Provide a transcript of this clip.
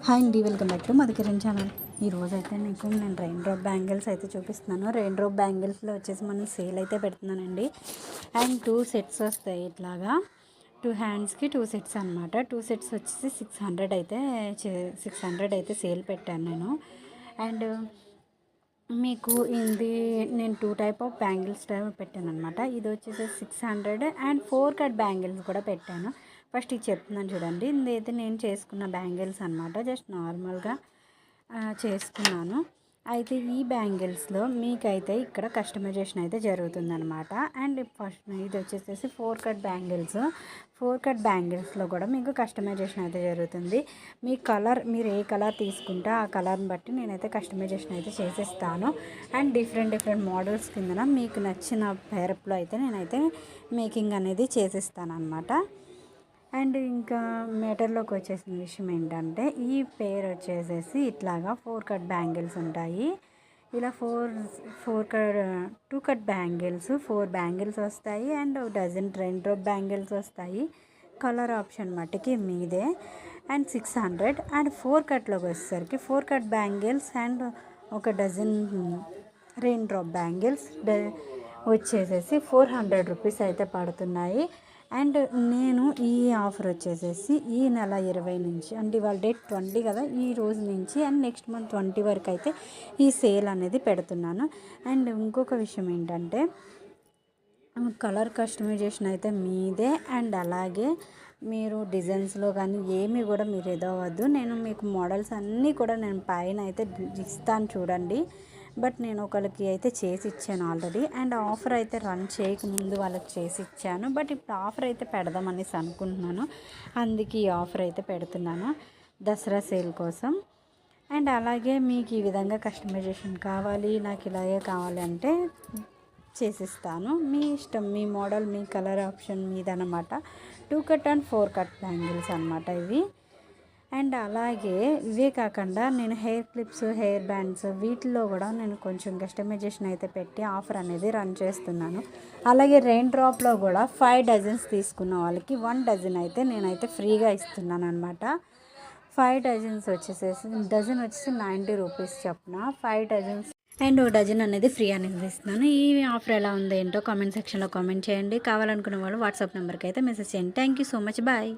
Hi అండి, welcome back to Madhukiran channel. ఈరోజు అయితే మీకు నేను రెయిన్ డ్రాప్ బ్యాంగిల్స్ అయితే చూపిస్తున్నాను. రెయిన్ డ్రాప్ బ్యాంగిల్స్లో వచ్చేసి మనం సేల్ అయితే పెడుతున్నానండి. అండ్ 2 సెట్స్ వస్తాయి. ఇట్లాగా 2 హ్యాండ్స్కి 2 సెట్స్ అనమాట. 2 సెట్స్ వచ్చేసి 600 అయితే సేల్ పెట్టాను నేను. అండ్ మీకు ఇది నేను 2 టైప్ ఆఫ్ బ్యాంగిల్స్ పెట్టాను అనమాట. ఇది వచ్చేసి 600 అండ్ 4 కట్ బ్యాంగిల్స్ కూడా పెట్టాను. ఫస్ట్ ఇది చెప్తున్నాను చూడండి. ఇదైతే నేను చేసుకున్న బ్యాంగిల్స్ అనమాట. జస్ట్ నార్మల్గా చేసుకున్నాను. అయితే ఈ బ్యాంగిల్స్లో మీకైతే ఇక్కడ కస్టమైజేషన్ అయితే జరుగుతుందనమాట. అండ్ ఫస్ట్ ఇది వచ్చేసి 4 కట్ బ్యాంగిల్స్. 4 కట్ బ్యాంగిల్స్లో కూడా మీకు కస్టమైజేషన్ అయితే జరుగుతుంది. మీ కలర్, మీరు ఏ కలర్ తీసుకుంటే ఆ కలర్ని బట్టి నేనైతే కస్టమైజేషన్ అయితే చేసిస్తాను. అండ్ డిఫరెంట్ మోడల్స్ కిందన మీకు నచ్చిన పేరప్లో అయితే నేనైతే మేకింగ్ అనేది చేసిస్తాను అనమాట. అండ్ ఇంకా మ్యాటర్లోకి వచ్చేసిన విషయం ఏంటంటే, ఈ పేర్ వచ్చేసేసి ఇట్లాగా 4 కట్ బ్యాంగిల్స్ ఉంటాయి. ఇలా 2 కట్ బ్యాంగిల్స్ 4 బ్యాంగిల్స్ వస్తాయి. And dozen rain drop bangles వస్తాయి. కలర్ ఆప్షన్ మట్టుకి మీదే. అండ్ 600. అండ్ 4 కట్లోకి వచ్చేసరికి 4 కట్ బ్యాంగిల్స్ అండ్ ఒక డజన్ రెయిన్ డ్రాప్ బ్యాంగిల్స్ వచ్చేసేసి 400 రూపీస్ అయితే పడుతున్నాయి. అండ్ నేను ఈ ఆఫర్ వచ్చేసేసి ఈ నెల 20 నుంచి, అంటే ఇవాళ డేట్ 20 కదా, ఈ రోజు నుంచి అండ్ నెక్స్ట్ మంత్ 20 వరకు అయితే ఈ సేల్ అనేది పెడుతున్నాను. అండ్ ఇంకొక విషయం ఏంటంటే, కలర్ కస్టమైజేషన్ అయితే మీదే. అండ్ అలాగే మీరు డిజైన్స్లో కానీ ఏమీ కూడా మీరు ఎదవద్దు. నేను మీకు మోడల్స్ అన్నీ కూడా నేను పైన అయితే ఇస్తాను చూడండి. బట్ నేను ఒకరికి అయితే చేసి ఇచ్చాను ఆల్రెడీ. అండ్ ఆఫర్ అయితే రన్ చేయకముందు వాళ్ళకి చేసి ఇచ్చాను. బట్ ఇప్పుడు ఆఫర్ అయితే పెడదామనేసి అనుకుంటున్నాను. అందుకే ఈ ఆఫర్ అయితే పెడుతున్నాను దసరా సేల్ కోసం. అండ్ అలాగే మీకు ఈ విధంగా కస్టమైజేషన్ కావాలి, నాకు ఇలాగే కావాలి అంటే చేసిస్తాను. మీ ఇష్టం, మీ మోడల్, మీ కలర్ ఆప్షన్ మీదనమాట. 2 కట్ అండ్ 4 కట్ బ్యాంగిల్స్ అనమాట ఇవి. అండ్ అలాగే ఇవే కాకుండా నేను హెయిర్ క్లిప్స్, హెయిర్ బ్యాండ్స్ వీటిల్లో కూడా నేను కొంచెం కస్టమైజేషన్ అయితే పెట్టి ఆఫర్ అనేది రన్ చేస్తున్నాను. అలాగే రెయిన్ డ్రాప్లో కూడా 5 డజన్స్ తీసుకున్న వాళ్ళకి 1 డజన్ అయితే నేనైతే ఫ్రీగా ఇస్తున్నాను అనమాట. 5 డజన్స్ వచ్చేసేసి డజన్ వచ్చేసి 90 రూపీస్ చొప్పున 5 డజన్స్ అండ్ ఒక డజన్ అనేది ఫ్రీ అనేది ఇస్తున్నాను. ఈ ఆఫర్ ఎలా ఉందో ఏంటో కామెంట్ సెక్షన్లో కామెంట్ చేయండి. కావాలనుకున్న వాళ్ళు వాట్సాప్ నెంబర్కి అయితే మెసేజ్ చేయండి. Thank you so much. Bye.